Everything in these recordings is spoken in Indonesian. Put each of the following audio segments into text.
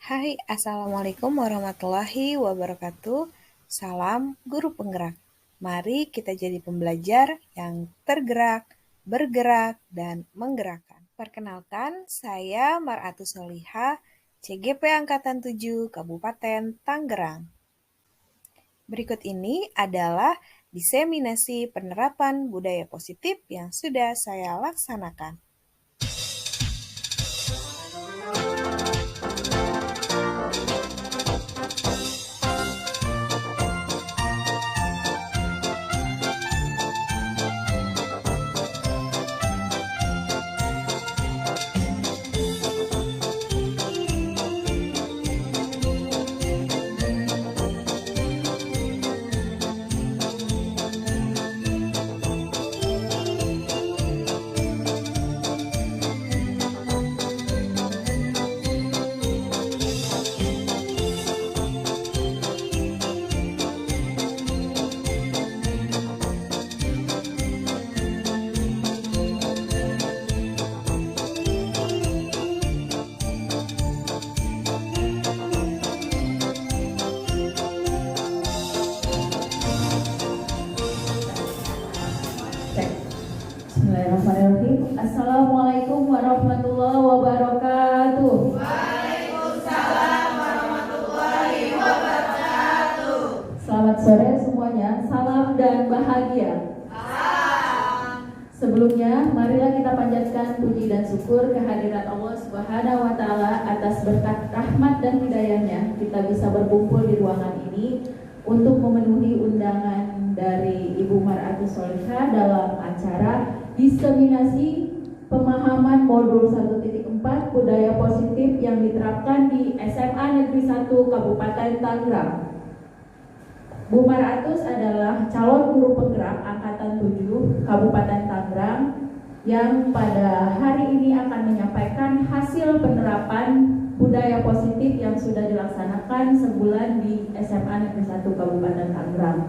Hai, Assalamualaikum warahmatullahi wabarakatuh. Salam guru penggerak. Mari kita jadi pembelajar yang tergerak, bergerak, dan menggerakkan. Perkenalkan, saya Mar'atus Soliha, CGP Angkatan 7, Kabupaten Tangerang. Berikut ini adalah diseminasi penerapan budaya positif yang sudah saya laksanakan. Bismillahirrahmanirrahim. Assalamualaikum warahmatullahi wabarakatuh. Waalaikumsalam warahmatullahi wabarakatuh. Selamat sore semuanya. Salam dan bahagia. Salam. Sebelumnya, marilah kita panjatkan puji dan syukur kehadirat Allah Subhanahu wa taala atas berkat rahmat dan hidayahnya kita bisa berkumpul di ruangan ini untuk memenuhi undangan dari Ibu Mar'atus Soliha dalam acara diseminasi pemahaman modul 1.4 budaya positif yang diterapkan di SMA Negeri 1 Kabupaten Tangerang. Bu Mar'atus adalah calon guru penggerak angkatan 7 Kabupaten Tangerang yang pada hari ini akan menyampaikan hasil penerapan budaya positif yang sudah dilaksanakan sebulan di SMA Negeri 1 Kabupaten Tangerang.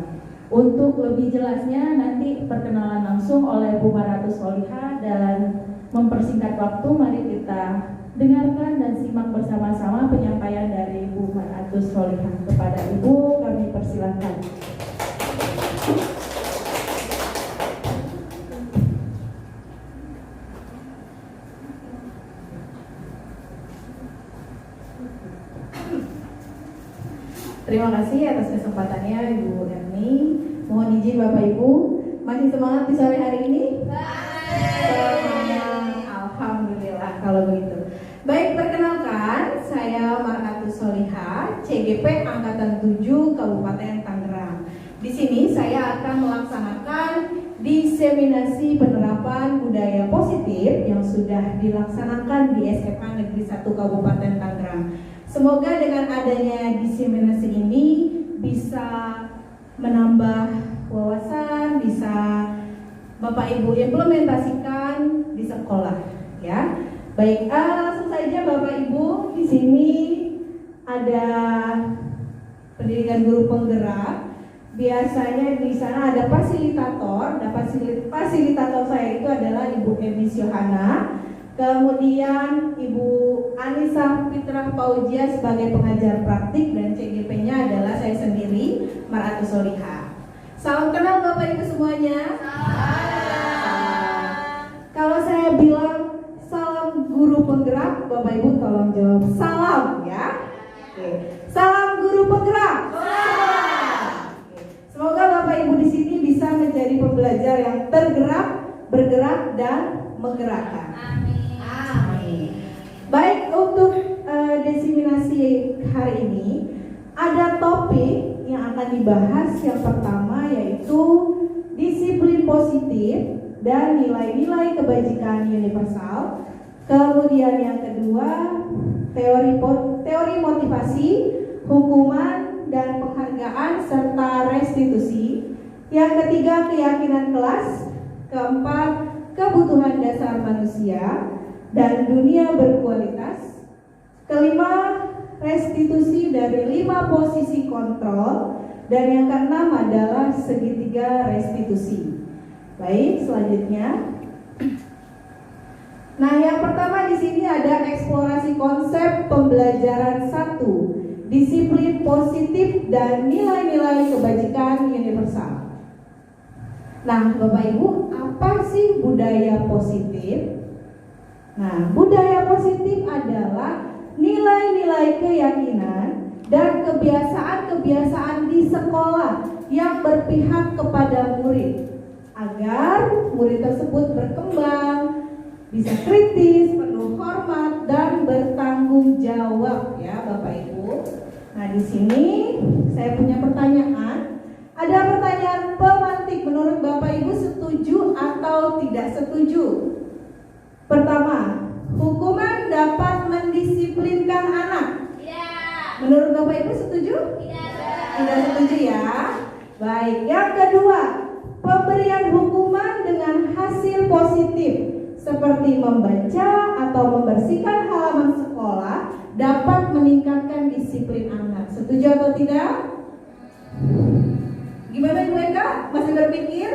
Untuk lebih jelasnya nanti perkenalan langsung oleh Bu Mar'atus Soliha, dan mempersingkat waktu mari kita dengarkan dan simak bersama-sama penyampaian dari Bu Mar'atus Soliha. Kepada Ibu kami persilakan. Terima kasih atas kesempatannya Ibu Erni. Mohon izin Bapak Ibu, masih semangat di sore hari ini? Semangat, alhamdulillah kalau begitu. Baik, perkenalkan, saya Mar'atus Soliha, CGP Angkatan 7 Kabupaten Tangerang. Di sini saya akan melaksanakan diseminasi penerapan budaya positif yang sudah dilaksanakan di SMA Negeri 1 Kabupaten Tangerang. Semoga dengan adanya diseminasi ini bisa menambah wawasan, bisa Bapak Ibu implementasikan di sekolah, ya. Baik, langsung saja Bapak Ibu, di sini ada pendidikan guru penggerak. Biasanya di sana ada fasilitator. Dan fasilitator saya itu adalah Ibu Emis Yohana. Kemudian Ibu Anissa Fitrah Paujia sebagai pengajar praktik, dan CGP-nya adalah saya sendiri, Mar'atus Soliha. Salam kenal Bapak Ibu semuanya. Salam. Kalau saya bilang salam guru penggerak, Bapak Ibu tolong jawab salam, ya. Oke. Salam guru penggerak. Semoga Bapak Ibu di sini bisa menjadi pembelajar yang tergerak, bergerak, dan menggerakkan. Amin. Baik, untuk diseminasi hari ini ada topik yang akan dibahas. Yang pertama yaitu disiplin positif dan nilai-nilai kebajikan universal. Kemudian yang kedua teori motivasi, hukuman dan penghargaan serta restitusi. Yang ketiga keyakinan kelas. Keempat kebutuhan dasar manusia dan dunia berkualitas. Kelima, restitusi dari 5 posisi kontrol. Dan yang keenam adalah segitiga restitusi. Baik, selanjutnya Nah, yang pertama di sini ada eksplorasi konsep pembelajaran 1, disiplin positif dan nilai-nilai kebajikan universal. Nah, Bapak Ibu, apa sih budaya positif? Nah, budaya positif adalah nilai-nilai keyakinan dan kebiasaan-kebiasaan di sekolah yang berpihak kepada murid agar murid tersebut berkembang, bisa kritis, penuh hormat dan bertanggung jawab ya Bapak Ibu. Nah, di sini saya punya pertanyaan. Ada pertanyaan pemantik, menurut Bapak Ibu setuju atau tidak setuju? Pertama, hukuman dapat mendisiplinkan anak. Tidak. Menurut Bapak Ibu setuju? Tidak. Tidak setuju ya. Baik, yang kedua, pemberian hukuman dengan hasil positif seperti membaca atau membersihkan halaman sekolah dapat meningkatkan disiplin anak. Setuju atau tidak? Gimana Ibu Eka? Masih berpikir?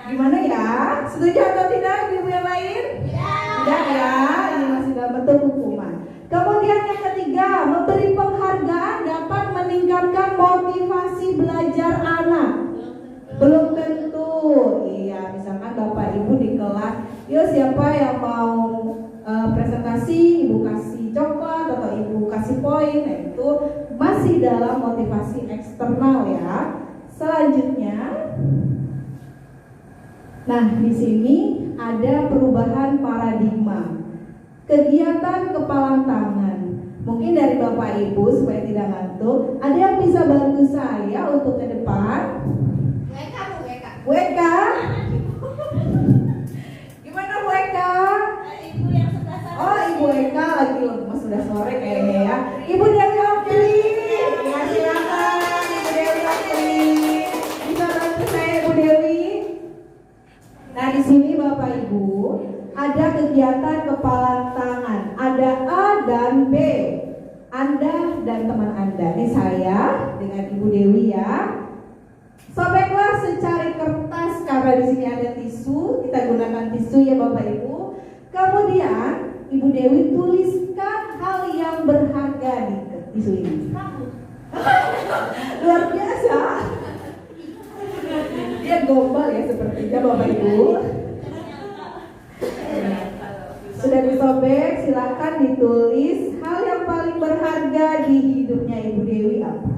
Gimana ya? Setuju atau tidak Ibu yang lain? Tidak ya, ini masih dalam bentuk hukuman. Kemudian yang ketiga, memberi penghargaan dapat meningkatkan motivasi belajar anak. Belum tentu. Iya, misalkan Bapak Ibu di kelas, yuk siapa yang mau presentasi, Ibu kasih coklat atau Ibu kasih poin. Nah, itu masih dalam motivasi eksternal ya. Selanjutnya, nah di sini ada perubahan paradigma. Kegiatan kepalang tangan. Mungkin dari Bapak Ibu supaya tidak ngantuk, ada yang bisa bantu saya untuk ke depan? Bu Eka? Gimana Bu Eka? Ibu yang sebelah sana. Oh, Ibu Eka lagi lemas, sudah sore kayaknya ya. Ibu Dewi Opli. Ya, silakan Ibu Dewi Opli. Bisa bantu saya Ibu Dewi? Nah, di sini Bapak Ibu ada kegiatan kepalang tangan. Ada A dan B. Anda dan teman Anda. Ini saya dengan Ibu Dewi ya. Sobeklah secari kertas karena di sini ada tisu. Kita gunakan tisu ya Bapak Ibu. Kemudian Ibu Dewi tuliskan hal yang berharga di tisu ini. Luar biasa. Dia gombal ya sepertinya Bapak Ibu. Sudah disobek, silakan ditulis hal yang paling berharga di hidupnya Ibu Dewi apa?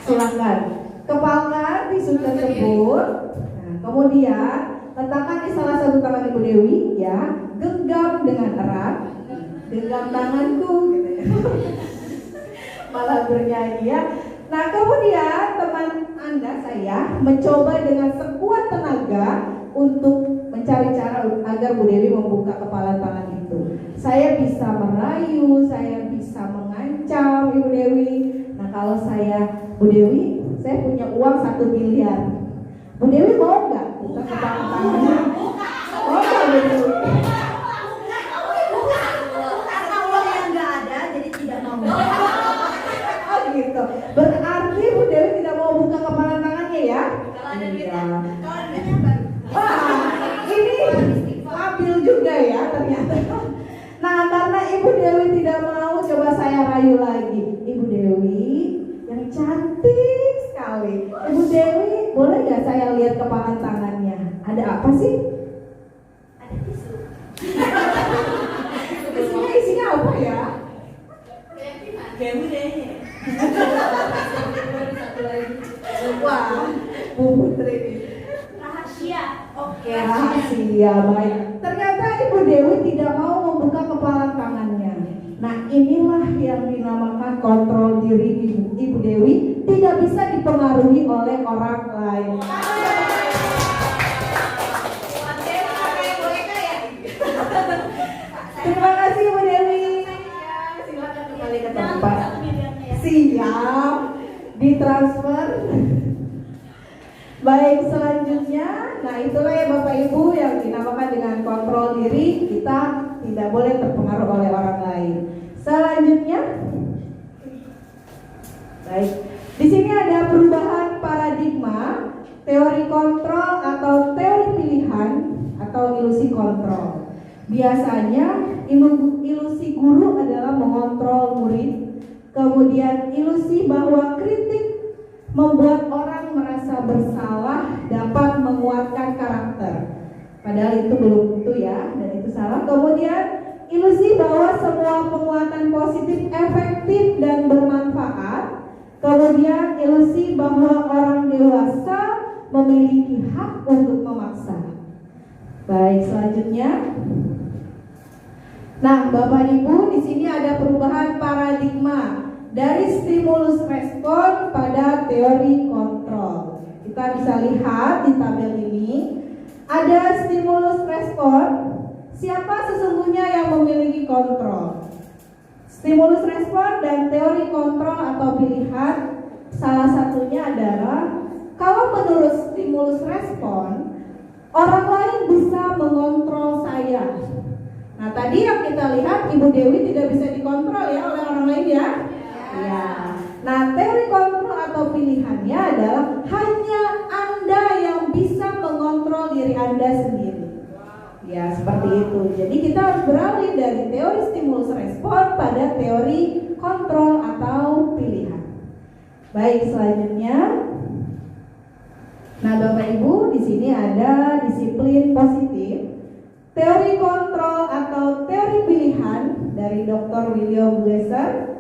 Silakan kepalkan tisu tersebut. Nah, kemudian letakkan di salah satu tangan Ibu Dewi ya, genggam dengan erat. Genggam tanganku gitu ya. Malah bernyanyi ya. Nah, kemudian teman Anda saya mencoba dengan sekuat tenaga untuk mencari cara agar Bu Dewi membuka kepala tangan itu. Saya bisa merayu, saya bisa mengancam Ibu Dewi. Nah, kalau saya Bu Dewi, saya punya uang 1 miliar. Bu Dewi mau nggak buka kepala tangannya? Oh, Bu Dewi. Karena uang yang nggak ada, jadi tidak mau. Oh gitu. Berarti Bu Dewi tidak mau buka kepala tangannya ya? Kalau ada duitnya, Iya. kalau ada duitnya baru. Wah, ini labil juga ya ternyata. Nah, karena Ibu Dewi tidak mau, coba saya rayu lagi. Ibu Dewi yang cantik sekali. Ibu Dewi, boleh nggak saya lihat kepala tangannya? Ada apa sih? Ada tisu. Isinya apa ya? Dewi deh. Wah, Bu Putri. Rahasia. Oke. Rahasia, baik. Ternyata Ibu Dewi tidak mau membuka kepala tangannya. Nah, inilah yang dinamakan kontrol diri Ibu Dewi, tidak bisa dipengaruhi oleh orang lain. Terima kasih Ibu Dewi. Silakan kembali ke tempat. Siap, ditransfer. Baik, selanjutnya, nah itulah ya Bapak Ibu yang dinamakan dengan kontrol diri. Kita tidak boleh terpengaruh oleh orang lain. Selanjutnya, baik, di sini ada perubahan paradigma. teori kontrol atau teori pilihan atau ilusi kontrol. Biasanya ilusi guru adalah mengontrol murid, kemudian ilusi bahwa kritik membuat orang merasa bersalah dapat menguatkan karakter. Padahal itu belum tentu ya, dan itu salah. Kemudian ilusi bahwa semua penguatan positif efektif dan bermanfaat. Kemudian ilusi bahwa orang dewasa memiliki hak untuk memaksa. Baik, selanjutnya. Nah, Bapak Ibu, di sini ada perubahan paradigma dari stimulus respon pada teori kontrol. Kita bisa lihat di tabel ini ada stimulus respon. Siapa sesungguhnya yang memiliki kontrol? Stimulus respon dan teori kontrol atau pilihan, salah satunya adalah kalau menurut stimulus respon, orang lain bisa mengontrol saya. Nah, tadi yang kita lihat Ibu Dewi tidak bisa dikontrol ya oleh orang lain ya. Ya. Nah, teori kontrol atau pilihannya adalah hanya Anda yang bisa mengontrol diri Anda sendiri. Ya, seperti itu. Jadi kita harus beralih dari teori stimulus respon pada teori kontrol atau pilihan. Baik, selanjutnya. Nah, Bapak Ibu, di sini ada disiplin positif, teori kontrol atau teori pilihan dari Dr. William Glasser.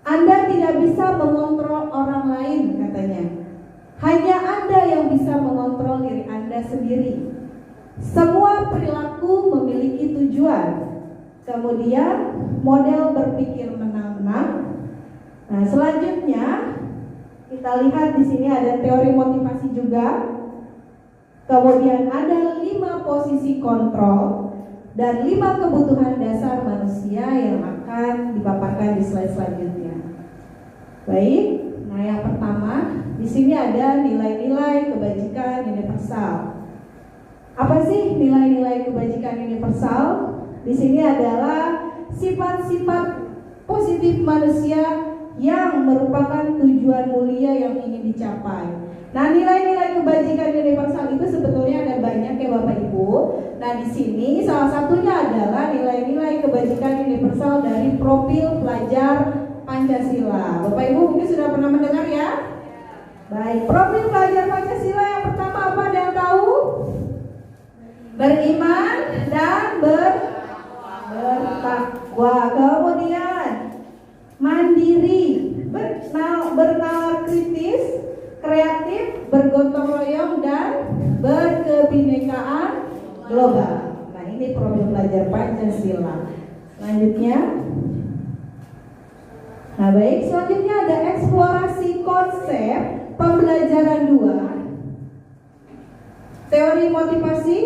Anda tidak bisa mengontrol orang lain, katanya. Hanya Anda yang bisa mengontrol diri Anda sendiri. Semua perilaku memiliki tujuan. Kemudian model berpikir menang-menang. Nah, selanjutnya kita lihat di sini ada teori motivasi juga. Kemudian ada 5 posisi kontrol dan 5 kebutuhan dasar manusia yang akan dipaparkan di slide selanjutnya. Baik, nah yang pertama di sini ada nilai-nilai kebajikan universal. Apa sih nilai-nilai kebajikan universal? Di sini adalah sifat-sifat positif manusia yang merupakan tujuan mulia yang ingin dicapai. Nah, nilai-nilai kebajikan universal itu sebetulnya ada banyak ya Bapak Ibu. Nah, di sini salah satunya adalah nilai-nilai kebajikan universal dari profil pelajar Pancasila. Bapak Ibu mungkin sudah pernah mendengar ya? Baik, profil pelajar Pancasila yang pertama apa, ada yang tahu? Beriman dan bertakwa. Kemudian mandiri, bernalar kritis, kreatif, bergotong royong, dan berkebinekaan global. Nah, ini profil pelajar Pancasila. Selanjutnya, nah baik, selanjutnya ada eksplorasi konsep pembelajaran 2, teori motivasi,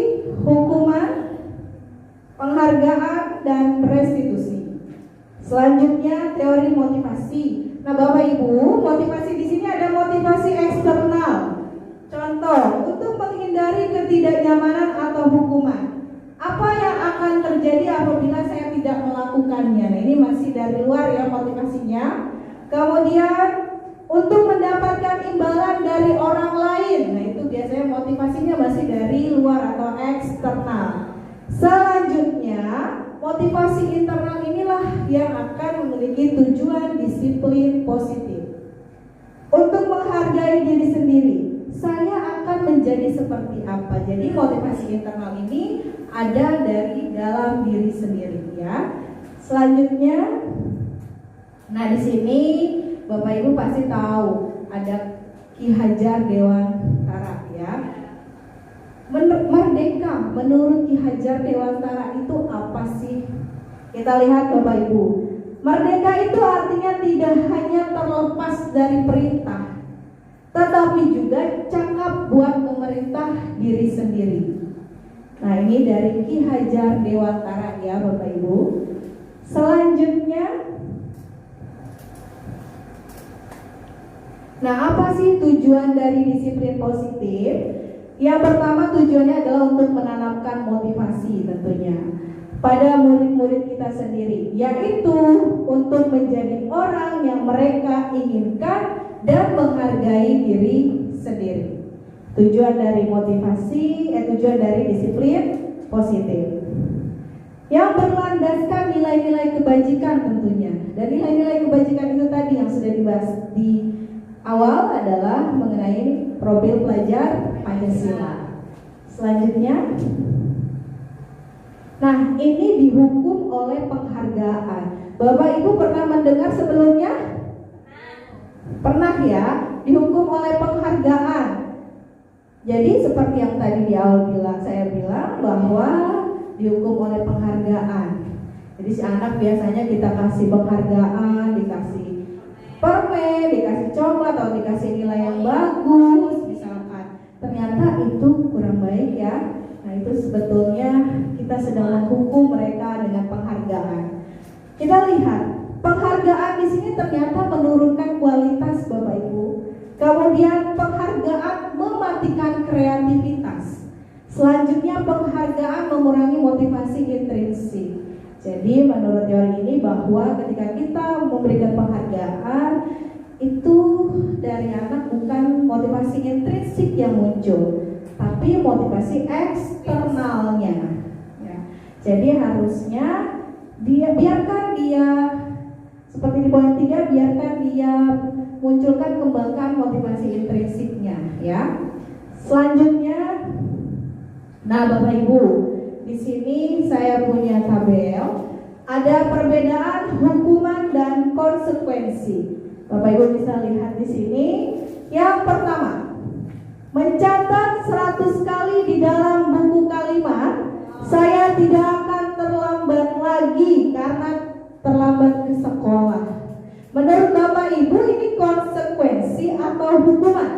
hukuman, penghargaan, dan restitusi. Selanjutnya teori motivasi. Nah, Bapak Ibu, motivasi di sini ada motivasi eksternal. Contoh, untuk menghindari ketidaknyamanan atau hukuman. Apa yang akan terjadi apabila saya tidak melakukannya? Nah, ini masih dari luar ya motivasinya. Kemudian untuk mendapatkan imbalan dari orang lain. Nah, itu biasanya motivasinya masih dari luar atau eksternal. Selanjutnya, motivasi internal inilah yang akan memiliki tujuan disiplin positif. Untuk menghargai diri sendiri, saya akan menjadi seperti apa. Jadi motivasi internal ini ada dari dalam diri sendiri ya. Selanjutnya, nah di sini Bapak Ibu pasti tahu ada Ki Hajar Dewantara ya. Merdeka menurut Ki Hajar Dewantara itu apa sih? Kita lihat Bapak Ibu. Merdeka itu artinya tidak hanya terlepas dari perintah, tetapi juga cakap buat memerintah diri sendiri. Nah, ini dari Ki Hajar Dewantara ya Bapak Ibu. Selanjutnya, nah apa sih tujuan dari disiplin positif? Yang pertama tujuannya adalah untuk menanamkan motivasi tentunya pada murid-murid kita sendiri, yaitu untuk menjadi orang yang mereka inginkan dan menghargai diri sendiri. Tujuan dari motivasi, tujuan dari disiplin positif yang berlandaskan nilai-nilai kebajikan tentunya. Dan nilai-nilai kebajikan itu tadi yang sudah dibahas di awal adalah mengenai profil pelajar Pancasila. Selanjutnya, nah ini dihukum oleh penghargaan. Bapak Ibu pernah mendengar sebelumnya? Pernah ya, dihukum oleh penghargaan. Jadi seperti yang tadi di awal saya bilang bahwa dihukum oleh penghargaan. Jadi si anak biasanya kita kasih penghargaan, dikasih permen, dikasih coklat atau dikasih nilai yang bagus misalkan. Ternyata itu kurang baik ya. Nah itu sebetulnya kita sedang menghukum mereka dengan penghargaan. Kita lihat penghargaan di sini ternyata menurunkan kualitas Bapak Ibu. Kemudian penghargaan mematikan kreativitas. Selanjutnya penghargaan mengurangi motivasi intrinsik. Jadi menurut teori ini bahwa ketika kita memberikan penghargaan itu dari anak bukan motivasi intrinsik yang muncul, tapi motivasi eksternalnya. Ya. Jadi harusnya biarkan dia seperti di poin 3, biarkan dia munculkan, kembangkan motivasi intrinsiknya ya. Selanjutnya, nah Bapak Ibu, di sini saya punya tabel, ada perbedaan hukuman dan konsekuensi. Bapak Ibu bisa lihat di sini. Yang pertama, mencatat 100 kali di dalam buku kalimat, saya tidak akan terlambat lagi karena terlambat ke sekolah. Menurut Bapak Ibu ini konsekuensi atau hukuman?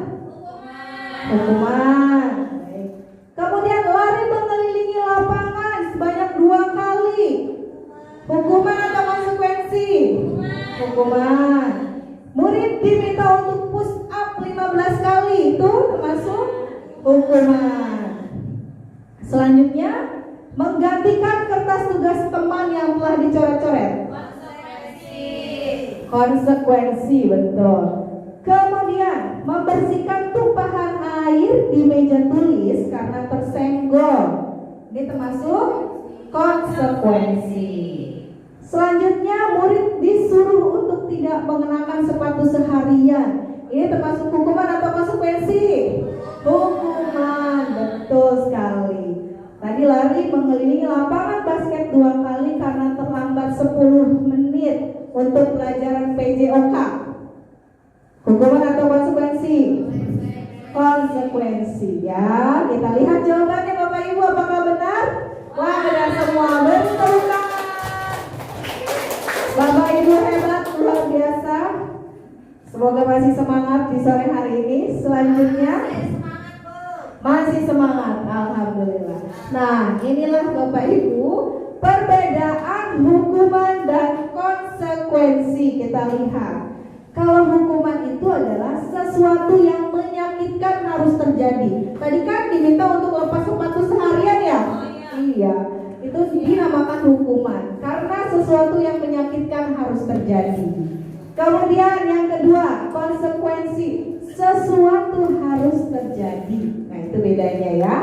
Hukuman. Kemudian lari mengelilingi lapangan sebanyak 2 kali. Hukuman atau konsekuensi? Hukuman. Murid diminta untuk push up 15 kali, itu termasuk hukuman. Selanjutnya, menggantikan kertas tugas teman yang telah dicoret-coret. Konsekuensi, betul. Kemudian membersihkan tumpahan air di meja tulis karena tersenggol. Ini termasuk konsekuensi. Selanjutnya murid disuruh untuk tidak mengenakan sepatu seharian. Ini termasuk hukuman atau konsekuensi? Hukuman, betul sekali. Tadi lari mengelilingi lapangan basket 2 kali karena terlambat 10 menit untuk pelajaran PJOK. Hukuman atau konsekuensi? Konsekuensi ya. Kita lihat jawabannya Bapak Ibu, apakah benar? Wah, benar semua. Beri tepuk tangan. Bapak Ibu hebat, luar biasa. Semoga masih semangat di sore hari ini. Selanjutnya masih semangat, alhamdulillah. Nah, inilah Bapak Ibu perbedaan hukuman dan konsekuensi. Kita lihat. Kalau hukuman itu adalah sesuatu yang menyakitkan harus terjadi. Tadi kan diminta untuk lepas sepatu seharian ya? Iya, itu dinamakan hukuman karena sesuatu yang menyakitkan harus terjadi. Kemudian yang kedua, konsekuensi, sesuatu harus terjadi. Nah itu bedanya ya.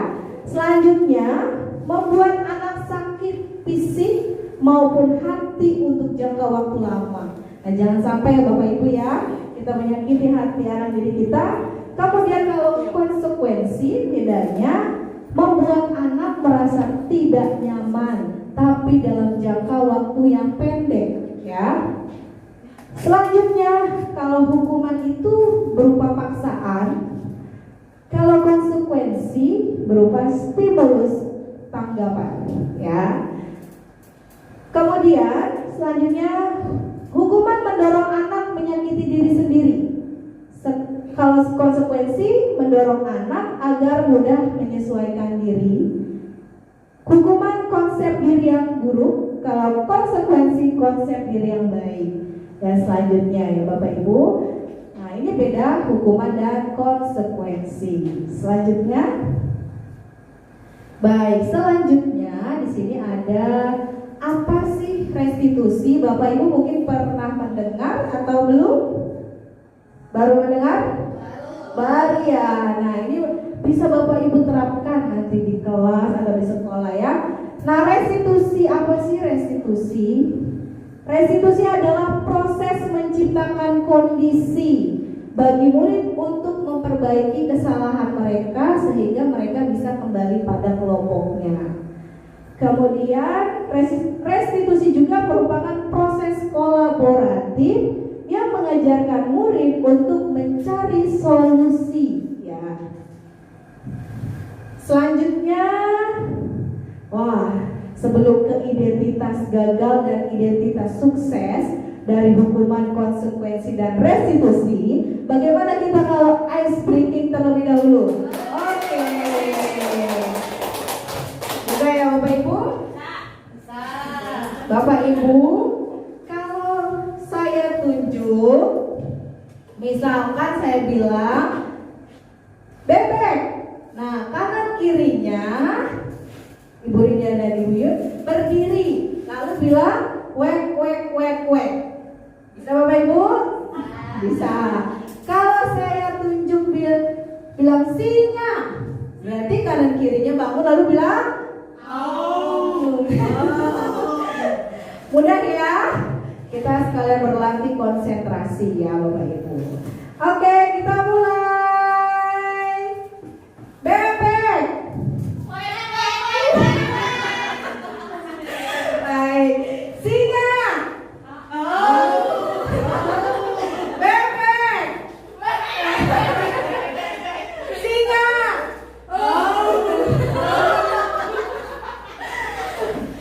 Selanjutnya, membuat anak sakit fisik maupun hati untuk jangka waktu lama. Nah jangan sampai Bapak Ibu ya, kita menyakiti hati anak didik kita. Kemudian kalau konsekuensi, bedanya membuat anak merasa tidak nyaman, tapi dalam jangka waktu yang pendek ya. Selanjutnya, kalau hukuman itu berupa paksaan, kalau konsekuensi berupa stimulus tanggapan ya. Kemudian selanjutnya, hukuman mendorong anak menyakiti diri sendiri. Kalau konsekuensi mendorong anak agar mudah menyesuaikan diri. Hukuman konsep diri yang buruk, kalau konsekuensi konsep diri yang baik. Dan selanjutnya ya Bapak Ibu, nah ini beda hukuman dan konsekuensi. Selanjutnya, baik, selanjutnya di sini ada apa sih restitusi? Bapak Ibu mungkin pernah mendengar atau belum? Baru mendengar? Baru ya. Nah ini bisa Bapak Ibu terapkan nanti di kelas atau di sekolah ya. Nah, restitusi apa sih restitusi? Restitusi adalah proses menciptakan kondisi bagi murid untuk memperbaiki kesalahan mereka sehingga mereka bisa kembali pada kelompoknya. Kemudian restitusi juga merupakan proses kolaboratif yang mengajarkan murid untuk mencari solusi ya. Selanjutnya, sebelum ke identitas gagal dan identitas sukses dari hukuman, konsekuensi, dan restitusi, bagaimana kita kalau ice breaking terlebih dahulu? Oke. Bisa ya Bapak Ibu? Bapak Ibu, kalau saya tunjuk, misalkan saya bilang bebek, nah kanan kirinya Ibu Rinda dan Ibu Yun berdiri, lalu bilang wek wek wek wek. Bisa Bapak Ibu? Bisa. Kalau saya tunjuk bilang singa, berarti kanan kirinya bangun lalu bilang oh. Mudah ya? Kita sekalian berlatih konsentrasi ya Bapak Ibu. Oke, kita mulai. Bebek. Baik. Singa. Bebek. Singa.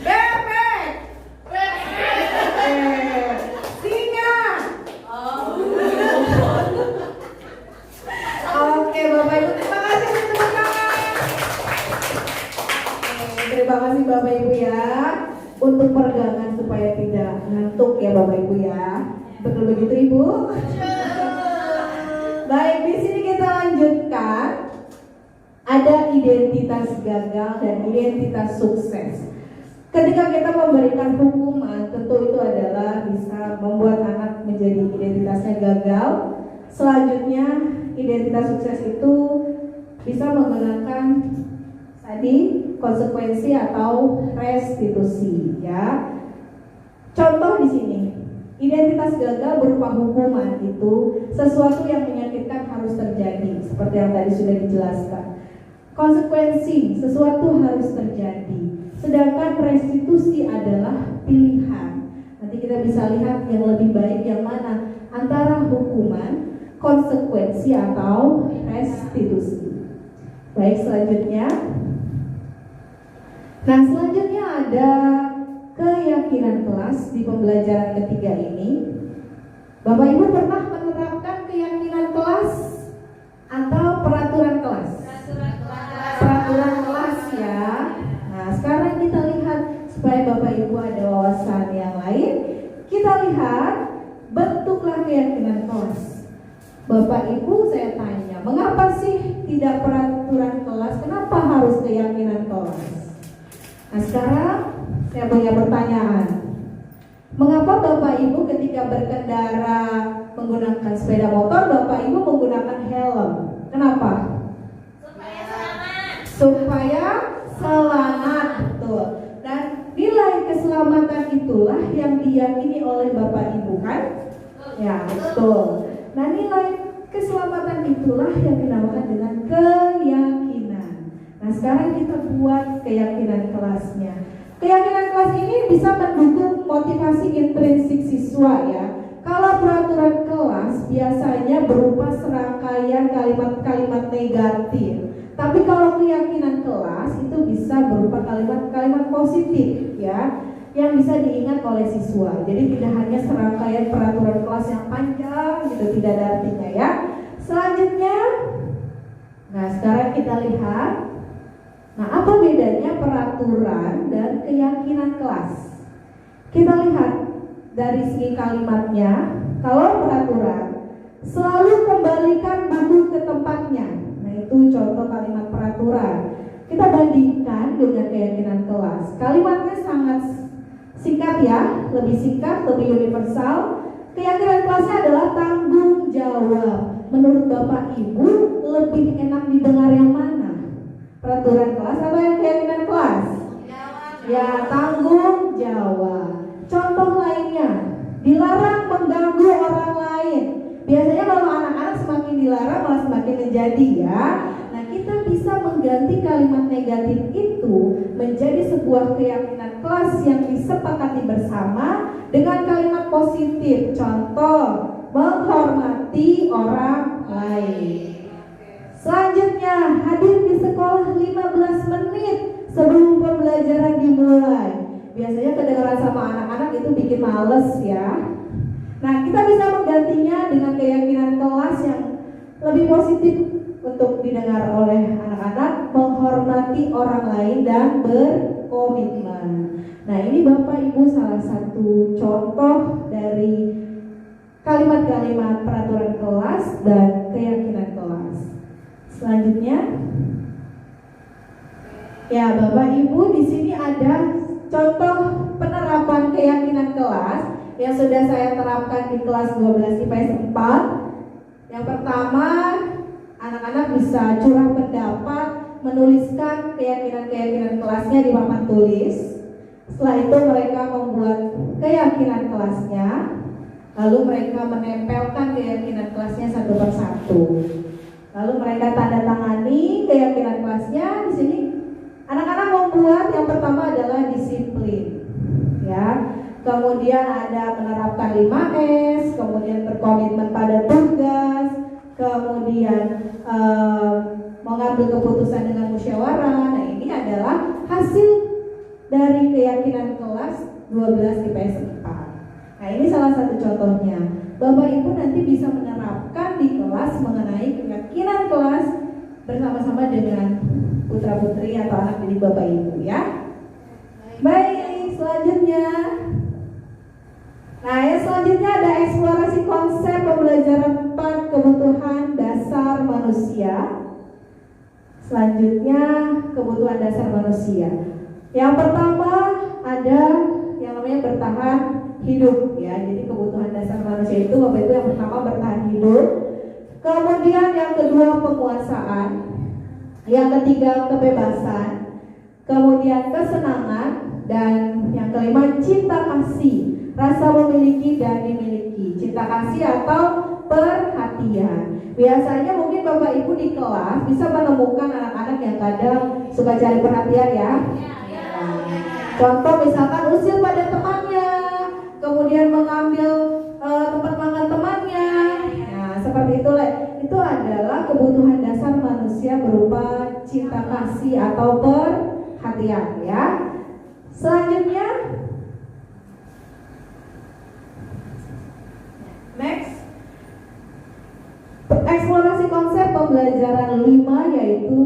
Bebek. Singa. Oke Bapak Ibu, terima kasih untuk tepuk tangan. Terima kasih Bapak Ibu ya untuk peregangan supaya tidak ngantuk ya Bapak Ibu ya. Betul begitu Ibu? Baik, di sini kita lanjutkan. Ada identitas gagal dan identitas sukses. Ketika kita memberikan hukuman, tentu itu adalah bisa membuat anak menjadi identitasnya gagal. Selanjutnya, identitas sukses itu bisa menggunakan tadi konsekuensi atau restitusi ya. Contoh di sini, identitas gagal berupa hukuman itu sesuatu yang menyakitkan harus terjadi seperti yang tadi sudah dijelaskan. Konsekuensi sesuatu harus terjadi, sedangkan restitusi adalah pilihan. Nanti kita bisa lihat yang lebih baik yang mana antara hukuman, konsekuensi atau restitusi. Baik, selanjutnya. Nah, selanjutnya ada keyakinan kelas di pembelajaran ketiga ini. Bapak Ibu pernah menerapkan keyakinan kelas atau peraturan kelas? Peraturan kelas ya. Nah, sekarang kita lihat supaya Bapak Ibu ada wawasan yang lain. Kita lihat bentuklah keyakinan kelas. Bapak Ibu saya tanya, mengapa sih tidak peraturan kelas? Kenapa harus keyakinan kelas? Nah, sekarang saya punya pertanyaan. Mengapa Bapak Ibu ketika berkendara menggunakan sepeda motor, Bapak Ibu menggunakan helm? Kenapa? Supaya selamat, betul. Dan nilai keselamatan itulah yang diyakini oleh Bapak Ibu kan? Ya, betul. Nah, nilai keselamatan itulah yang dinamakan dengan keyakinan. Nah, sekarang kita buat keyakinan kelasnya. Keyakinan kelas ini bisa mendukung motivasi intrinsik siswa ya. Kalau peraturan kelas biasanya berupa serangkaian kalimat-kalimat negatif. Tapi kalau keyakinan kelas itu bisa berupa kalimat-kalimat positif ya, yang bisa diingat oleh siswa. Jadi tidak hanya serangkaian peraturan kelas yang panjang gitu, tidak ada artinya ya. Selanjutnya, nah sekarang kita lihat, nah apa bedanya peraturan dan keyakinan kelas? Kita lihat dari segi kalimatnya. Kalau peraturan, selalu kembalikan buku ke tempatnya. Nah itu contoh kalimat peraturan. Kita bandingkan dengan keyakinan kelas. Kalimatnya sangat singkat ya, lebih singkat, lebih universal. Keyakinan kelasnya adalah tanggung jawab. menurut Bapak Ibu lebih enak didengar yang mana? Peraturan kelas atau yang keyakinan kelas? Ya, tanggung jawab. Contoh lainnya, dilarang mengganggu orang lain. Biasanya kalau anak-anak semakin dilarang malah semakin menjadi ya. Nah, kita bisa mengganti kalimat negatif itu menjadi sebuah keyakinan kelas yang disepakati bersama dengan kalimat positif. Contoh, menghormati orang lain. Selanjutnya, hadir di sekolah 15 menit sebelum pembelajaran dimulai. Biasanya kedengaran sama anak-anak itu bikin males ya. Nah, kita bisa menggantinya dengan keyakinan kelas yang lebih positif untuk didengar oleh anak-anak, menghormati orang lain dan berkomitmen. Nah, ini Bapak Ibu salah satu contoh dari kalimat-kalimat peraturan kelas dan keyakinan kelas. Selanjutnya, ya Bapak Ibu, di sini ada contoh penerapan keyakinan kelas yang sudah saya terapkan di kelas 12 IPS 4. Yang pertama, anak-anak bisa curah pendapat, menuliskan keyakinan-keyakinan kelasnya di papan tulis. Setelah itu mereka membuat keyakinan kelasnya, lalu mereka menempelkan keyakinan kelasnya satu persatu. Lalu mereka tanda tangani keyakinan kelasnya. Di sini anak-anak membuat yang pertama adalah disiplin, ya. Kemudian ada menerapkan 5S, kemudian berkomitmen pada tugas, kemudian mengambil keputusan dengan musyawarah. Nah, ini adalah hasil dari keyakinan kelas 12 IPS 4. Nah, ini salah satu contohnya. Bapak Ibu nanti bisa menerapkan di kelas mengenai keyakinan kelas bersama-sama dengan putra-putri atau anak didik Bapak Ibu ya. Baik, selanjutnya. Nah, yang selanjutnya ada eksplorasi konsep pembelajaran 4 kebutuhan dasar manusia. Selanjutnya, kebutuhan dasar manusia. Yang pertama ada yang namanya bertahan hidup ya. Jadi kebutuhan dasar manusia itu Bapak Ibu yang pertama bertahan hidup. Kemudian yang kedua penguasaan. Yang ketiga kebebasan. Kemudian kesenangan dan yang kelima cinta kasih. Rasa memiliki dan dimiliki, cinta kasih atau perhatian. Biasanya mungkin Bapak Ibu di kelas bisa menemukan anak-anak yang kadang suka cari perhatian ya. Contoh misalkan usil pada temannya, kemudian mengambil tempat makan temannya. Nah, seperti itulah. Itu adalah kebutuhan dasar manusia berupa cinta kasih atau perhatian ya. Selanjutnya, next, eksplorasi konsep pembelajaran 5 yaitu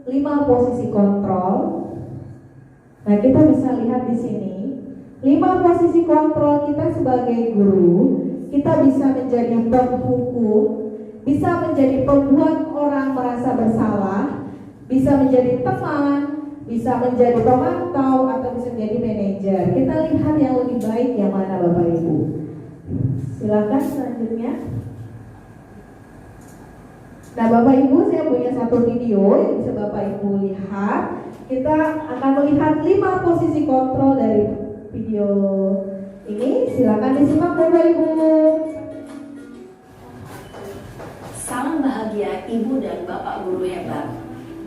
5 posisi kontrol. Nah, kita bisa lihat di sini 5 posisi kontrol kita sebagai guru. Kita bisa menjadi penghukum, bisa menjadi pembuat orang merasa bersalah, bisa menjadi teman, bisa menjadi pemantau, atau bisa menjadi manajer. Kita lihat yang lebih baik yang mana Bapak Ibu. Silakan selanjutnya. Nah, Bapak Ibu, saya punya satu video yang bisa Bapak Ibu lihat. Kita akan melihat 5 posisi kontrol dari video ini. Silakan disimak Bapak Ibu. Salam bahagia Ibu dan Bapak Guru hebat.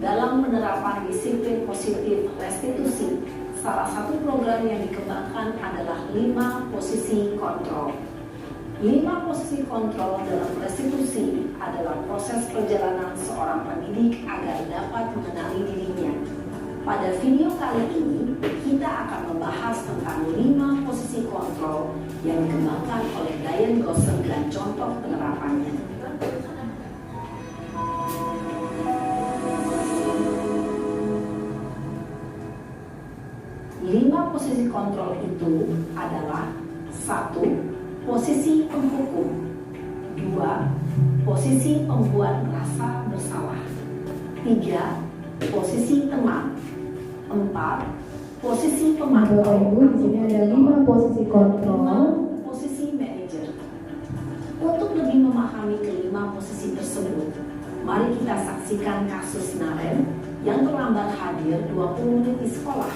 Dalam penerapan disiplin positif restitusi, salah satu program yang dikembangkan adalah 5 posisi kontrol. 5 posisi kontrol dalam restitusi adalah proses perjalanan seorang pendidik agar dapat mengenali dirinya. Pada video kali ini, kita akan membahas tentang 5 posisi kontrol yang dikembangkan oleh Diane Gosser dan contoh penerapannya. Lima posisi kontrol itu adalah 1. Posisi penghukum. 2. Posisi pembuat merasa bersalah. 3. Posisi teman. 4. Posisi pemantau. Bapak Ibu, di sini ada 5 posisi kontrol. 5. Posisi manajer. Untuk lebih memahami kelima posisi tersebut, mari kita saksikan kasus Naren yang terlambat hadir 20 menit di sekolah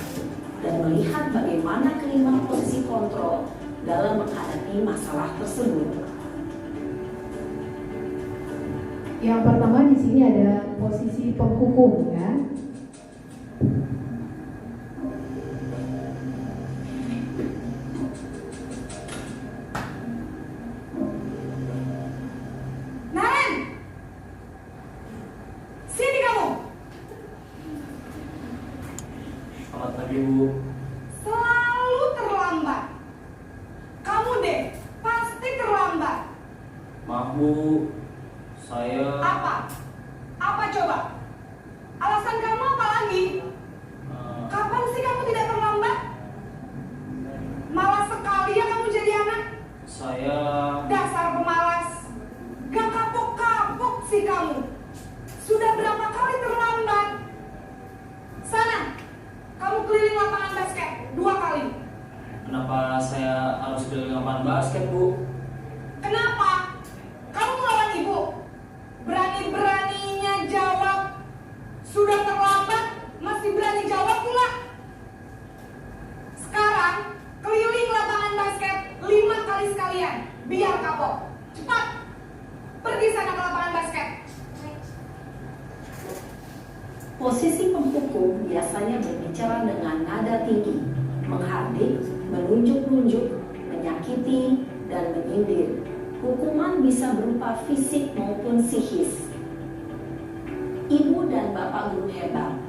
dan melihat bagaimana kelima posisi kontrol dalam menghadapi masalah tersebut. Yang pertama di sini ada posisi penghukum ya. Naren! Sini kamu! Selamat pagi, Bu. Selalu terlambat. Kamu deh, pasti terlambat. Maaf, Bu. Saya Apa? Apa coba? Alasan kamu apa lagi? Kapan sih kamu tidak terlambat? Malas sekali ya kamu jadi anak. saya Dasar pemalas. Gak kapok-kapok sih kamu. Sudah berapa kali terlambat? Sana, kamu keliling lapangan basket 2 kali. kenapa saya harus keliling lapangan basket, Bu? Kenapa? Kamu melawan ibu. Berani-beraninya jawab. Sudah terlambat, masih berani jawab pula. Sekarang, keliling lapangan basket 5 kali sekalian. Biar kapok. Cepat. Pergi sana ke lapangan basket. Posisi penghukum biasanya berbicara dengan nada tinggi, menghardik, menunjuk-nunjuk, menyakiti, dan menyindir. Hukuman bisa berupa fisik maupun psikis. Ibu dan bapak guru hebat.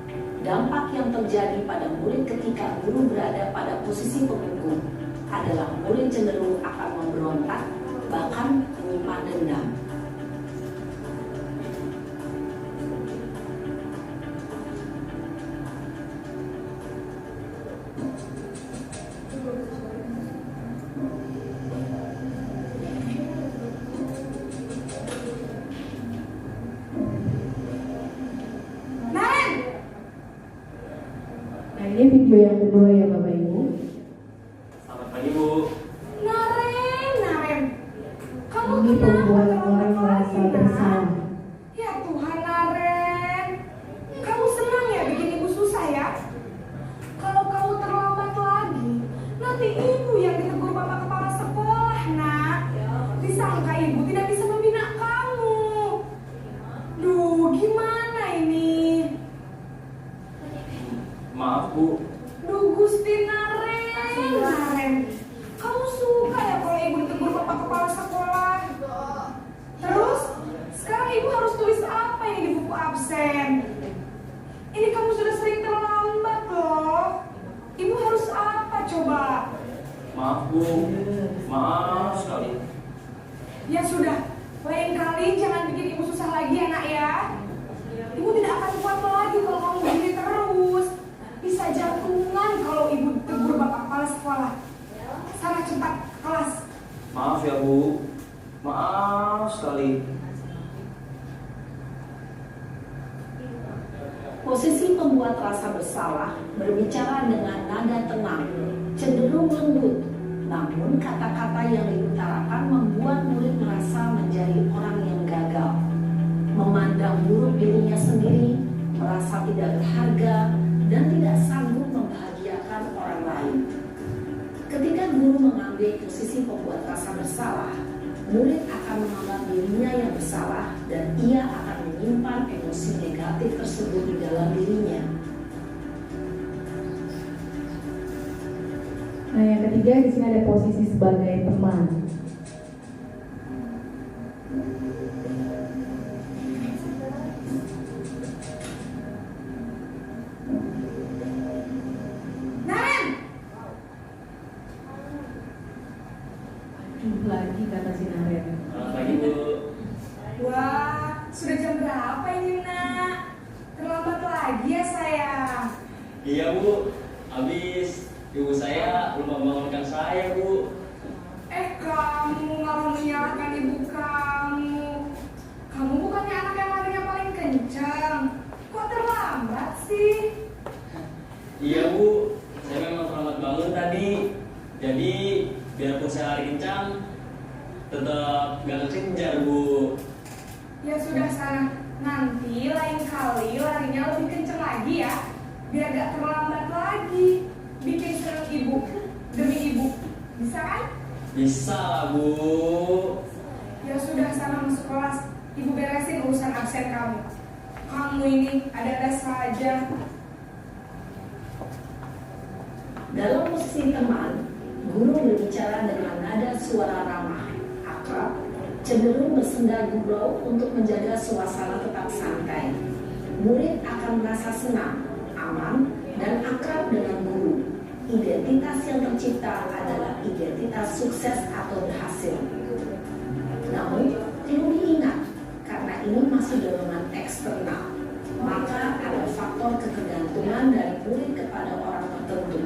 Dampak yang terjadi pada murid ketika guru berada pada posisi penghukum adalah murid cenderung akan memberontak, bahkan menyimpan dendam. Naren! Nah ini video yang kedua ya Bapak Ibu. Selamat pagi, Bu. Naren. Kamu Ini kenapa pembuat terlambat orang merasa lagi, Nak? bersalah. Ya Tuhan, Naren. Kamu senang ya bikin ibu susah ya? Kalau kamu terlambat lagi, nanti ibu yang ditegur bapak kepala sekolah, nak. Disangka ibu tidak bisa membina kamu. Duh, gimana ini? Maaf, Bu. Duh, Gusti Naren. Kamu suka ya kalau ibu ditegur bapak kepala sekolah? Terus, sekarang ibu harus tulis apa ini di buku absen? Ini kamu sudah sering terlambat loh. Ibu harus apa coba? Maaf, Bu. Maaf sekali. Ya sudah, lain kali jangan bikin ibu susah lagi ya nak ya. Ibu tidak akan kuat lagi kalau kamu begini terus. Bisa jantungan kalau ibu tegur bapak kepala sekolah. Sana cepat kelas. Maaf ya, Bu. Maaf sekali. Posisi pembuat rasa bersalah berbicara dengan nada tenang, cenderung lembut. Namun kata-kata yang diutarakan membuat murid merasa menjadi orang yang gagal, memandang buruk dirinya sendiri, merasa tidak berharga, dan tidak sanggup membahagiakan orang lain. Ketika guru mengambil posisi pembuat rasa bersalah, murid akan menganggap dirinya yang bersalah dan ia akan menyimpan emosi negatif tersebut di dalam dirinya. Nah yang ketiga di sini ada posisi sebagai teman. Naren! Lagi kata si Naren. Selamat pagi, Bu. Wah, sudah jam berapa ini nak? Terlambat lagi ya sayang. Iya, Bu. Habis ibu saya lupa membangunkan saya, Bu. Kamu malah menyalahkan ibu kamu. Kamu bukannya anak yang larinya paling kencang. Kok terlambat sih? Iya, Bu. Saya memang terlambat bangun tadi. Jadi, biarpun saya lari kencang, tetap gak kekejar Bu. Ya sudah sana, nanti lain kali larinya lebih kenceng lagi ya, biar gak terlambat lagi. Bikin seneng ibu, demi ibu, bisa kan? Bisa lah Bu. Ya sudah sana masuk kelas, ibu beresin urusan absen kamu. Kamu ini ada-ada saja. Dalam posisi teman, guru berbicara dengan nada suara ramah, akrab, cenderung bersenda gurau untuk menjaga suasana tetap santai. Murid akan merasa senang, aman, dan akrab dengan guru. Identitas yang tercipta adalah identitas sukses atau berhasil. Namun, perlu diingat, karena ini masih dorongan eksternal, maka ada faktor ketergantungan dari murid kepada orang tertentu.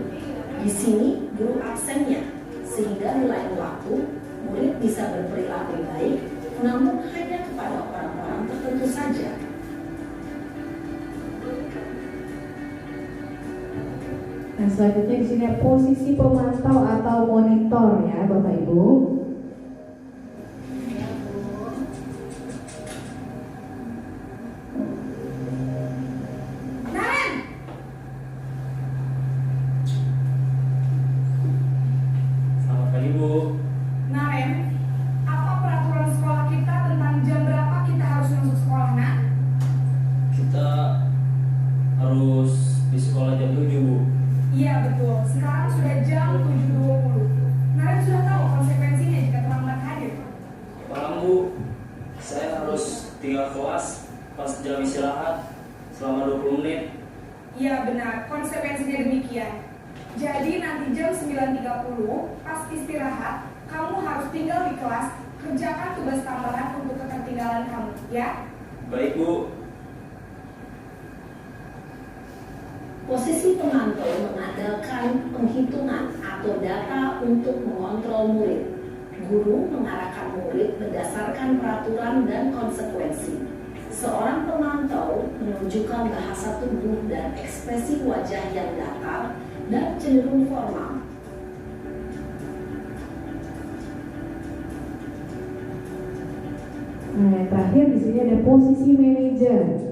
Di sini, guru absennya, sehingga di lain waktu, murid bisa berperilaku baik, namun hanya kepada orang-orang tertentu saja. Nah, selanjutnya di sini ada posisi pemantau atau monitor ya, Bapak Ibu. Naren! Selamat pagi Bu. Naren, apa peraturan sekolah kita tentang jam berapa kita harus masuk sekolah, nak? Kita harus di sekolah jam 7 Bu. Iya betul, sekarang sudah jam 7.20. Naren sudah tahu konsekuensinya jika terlambat hadir. Malam Bu, saya harus tinggal kelas pas jam istirahat selama 20 menit. Iya benar, konsekuensinya demikian. Jadi nanti jam 9.30 pas istirahat, kamu harus tinggal di kelas, kerjakan tugas tambahan untuk ketertinggalan kamu, ya? Baik Bu. Posisi pemantau mengandalkan penghitungan atau data untuk mengontrol murid. Guru mengarahkan murid berdasarkan peraturan dan konsekuensi. Seorang pemantau menunjukkan bahasa tubuh dan ekspresi wajah yang datar dan cenderung formal. Nah, yang terakhir di sini ada posisi manajer.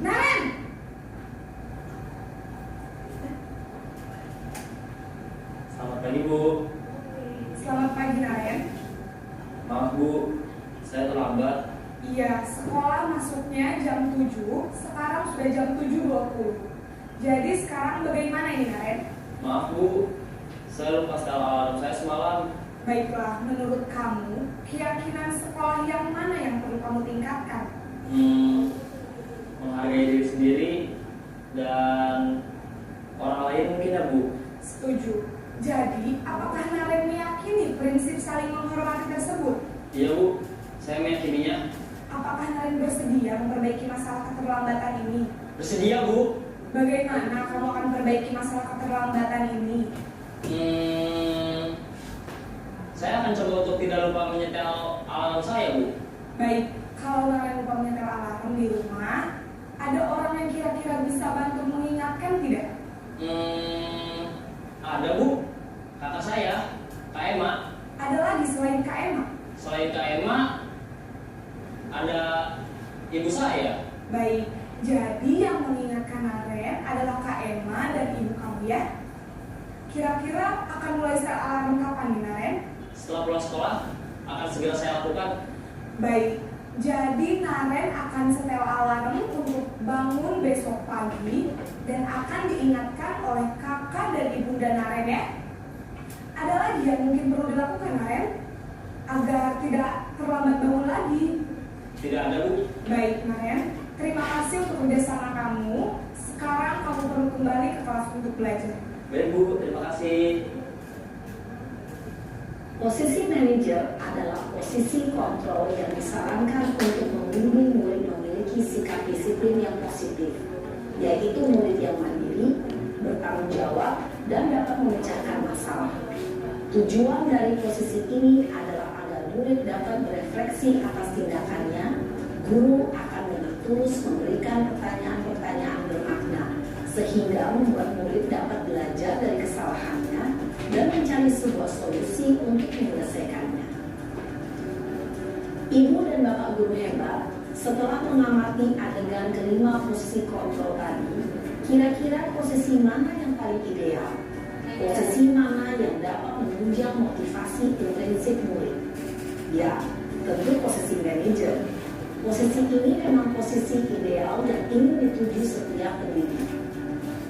Naren! Selamat pagi Bu. Selamat pagi Naren. Maaf Bu, saya terlambat. Iya, sekolah masuknya jam 7, sekarang sudah jam 7.20. Jadi sekarang bagaimana ini Naren? Maaf Bu, saya lupa setel alarm saya semalam. Baiklah, menurut kamu, keyakinan sekolah yang mana yang perlu kamu tingkatkan? Menghargai diri sendiri dan orang lain mungkin ya Bu. Setuju. Jadi, apakah Naren meyakini prinsip saling menghormati tersebut? Iya Bu, saya meyakininya. Apakah Naren bersedia memperbaiki masalah keterlambatan ini? Bersedia Bu. Bagaimana kamu akan perbaiki masalah keterlambatan ini? Saya akan coba untuk tidak lupa menyetel alarm saya Bu. Baik, kalau Naren lupa menyetel alarm di rumah, ada orang yang kira-kira bisa bantu mengingatkan tidak? Ada Bu, kakak saya, Kak Emma. Ada lagi selain Kak Emma? Selain Kak Emma, ada ibu saya. Baik, jadi yang mengingatkan Naren adalah Kak Emma dan ibu kamu ya? Kira-kira akan mulai setel alarm kapan nih Naren? Setelah pulang sekolah, akan segera saya lakukan. Baik, jadi Naren akan setel alarm untuk bangun besok pagi dan akan diingatkan oleh kakak dan ibunda Naren ya. Ada lagi yang mungkin perlu dilakukan Naren agar tidak terlambat bangun lagi. Tidak ada Bu. Baik Naren, terima kasih untuk kerjasama kamu. Sekarang kamu perlu kembali ke kelas untuk belajar. Baik Bu, terima kasih. Posisi manajer adalah posisi kontrol yang disarankan untuk membimbing murid memiliki sikap disiplin yang positif, yaitu murid yang mandiri, bertanggung jawab, dan dapat memecahkan masalah. Tujuan dari posisi ini adalah agar murid dapat berefleksi atas tindakannya. Guru akan terus memberikan pertanyaan-pertanyaan bermakna sehingga membuat murid dapat belajar dari kesalahannya dan mencari sebuah solusi untuk menyelesaikannya. Ibu dan Bapak guru hebat, setelah mengamati adegan kelima posisi kontrol tadi, kira-kira posisi mana yang paling ideal? Posisi mana yang dapat menunjang motivasi intrinsik murid? Ya, tentu posisi manajer. Posisi ini memang posisi ideal dan ingin dituju setiap pendidik.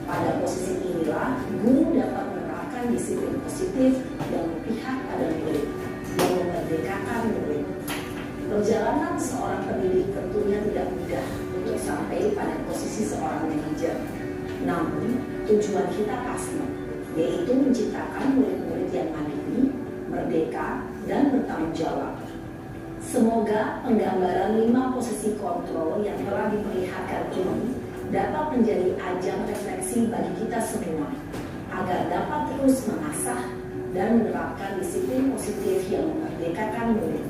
Pada posisi inilah, guru dapat menerapkan disiplin positif yang berpihak pada murid, yang memerdekakan murid. Perjalanan seorang pendidik tentunya tidak mudah untuk sampai pada posisi seorang manajer. Namun, tujuan kita pasti, yaitu menciptakan murid-murid yang mandiri, merdeka, dan bertanggung jawab. Semoga penggambaran 5 posisi kontrol yang telah diperlihatkan ini dapat menjadi ajang refleksi bagi kita semua, agar dapat terus mengasah dan menerapkan disiplin positif yang memerdekakan murid.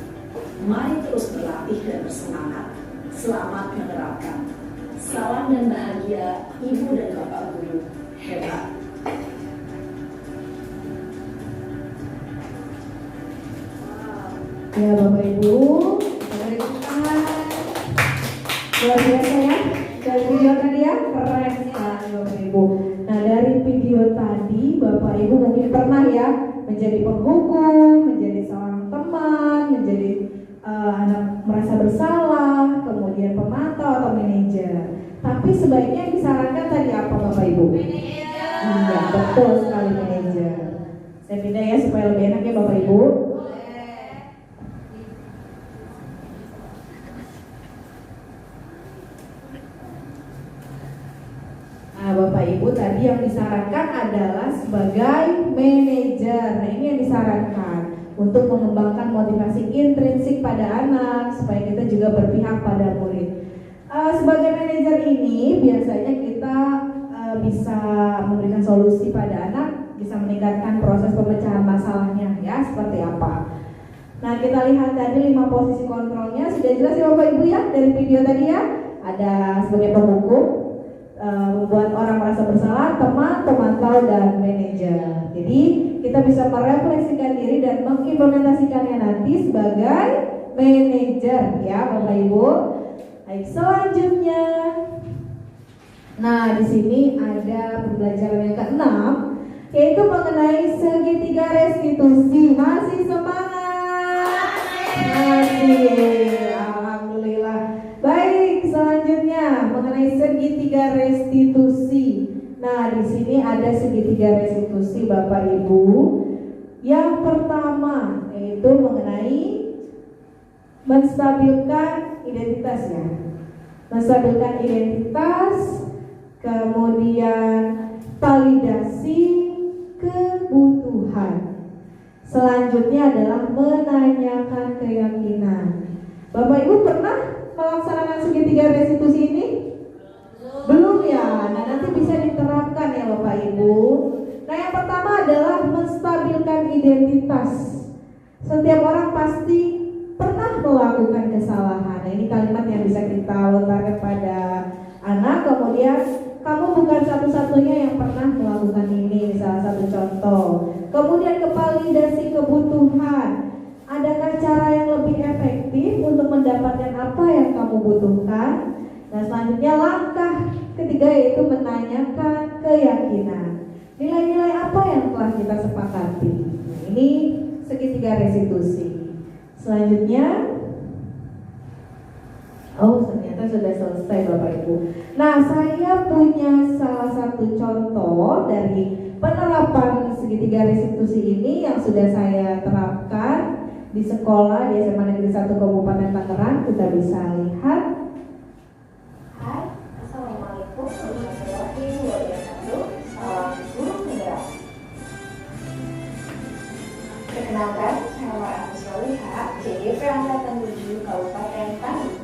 Mari terus berlatih dan bersemangat. Selamat menerapkan. Salam dan bahagia Ibu dan Bapak guru hebat. Ya Bapak Ibu, beri tangan. Luar biasa ya. Dari video tadi ya, keren sekali Bapak Ibu. Nah dari video tadi Bapak Ibu mungkin pernah ya menjadi penghukum, menjadi seorang teman, menjadi anak merasa bersalah, kemudian pemantau atau manajer. Tapi sebaiknya yang disarankan tadi apa Bapak Ibu? Manajer. Iya betul sekali manajer. Saya pindah ya supaya lebih enak ya Bapak Ibu. Nah, Bapak Ibu tadi yang disarankan adalah sebagai manajer. Nah, ini yang disarankan untuk mengembangkan motivasi intrinsik pada anak supaya kita juga berpihak pada murid. Sebagai manajer ini biasanya kita bisa memberikan solusi pada anak, bisa meningkatkan proses pemecahan masalahnya ya, seperti apa. Nah, kita lihat tadi 5 posisi kontrolnya sudah jelas ya Bapak Ibu ya dari video tadi ya. Ada sebagai penghukum, membuat orang merasa bersalah, teman, pemantau, dan manajer. Jadi kita bisa merefleksikan diri dan mengimplementasikannya nanti sebagai manajer ya Bapak Ibu. Baik, selanjutnya. Nah, di sini ada pembelajaran yang ke-6 yaitu mengenai segitiga restitusi. Masih semangat? Masih. Alhamdulillah. Baik, selanjutnya mengenai segitiga restitusi. Nah, di sini ada segitiga restitusi Bapak Ibu. Yang pertama yaitu mengenai menstabilkan identitas ya. Menstabilkan identitas, kemudian validasi kebutuhan. Selanjutnya adalah menanyakan keyakinan. Bapak Ibu pernah melaksanakan segitiga restitusi ini? Belum ya? Nah nanti bisa diterapkan ya Bapak Ibu. Nah yang pertama adalah menstabilkan identitas. Setiap orang pasti pernah melakukan kesalahan. Nah, ini kalimat yang bisa kita lontarkan pada anak. Kemudian kamu bukan satu-satunya yang pernah melakukan ini, salah satu contoh. Kemudian validasi kebutuhan. Adakah cara yang lebih efektif untuk mendapatkan apa yang kamu butuhkan? Nah selanjutnya langkah ketiga yaitu menanyakan keyakinan. Nilai-nilai apa yang telah kita sepakati? Nah, ini segitiga restitusi. Selanjutnya, oh ternyata sudah selesai Bapak Ibu. Nah saya punya salah satu contoh dari penerapan segitiga restitusi ini yang sudah saya terapkan di sekolah di SMA Negeri 1 Kabupaten Tangerang. Kita bisa lihat. Hai, Assalamualaikum warahmatullahi wabarakatuh. Salam guru penggerak. Perkenalkan, saya Maratu Soliha, CGP Angkatan 7 Kabupaten Tangerang.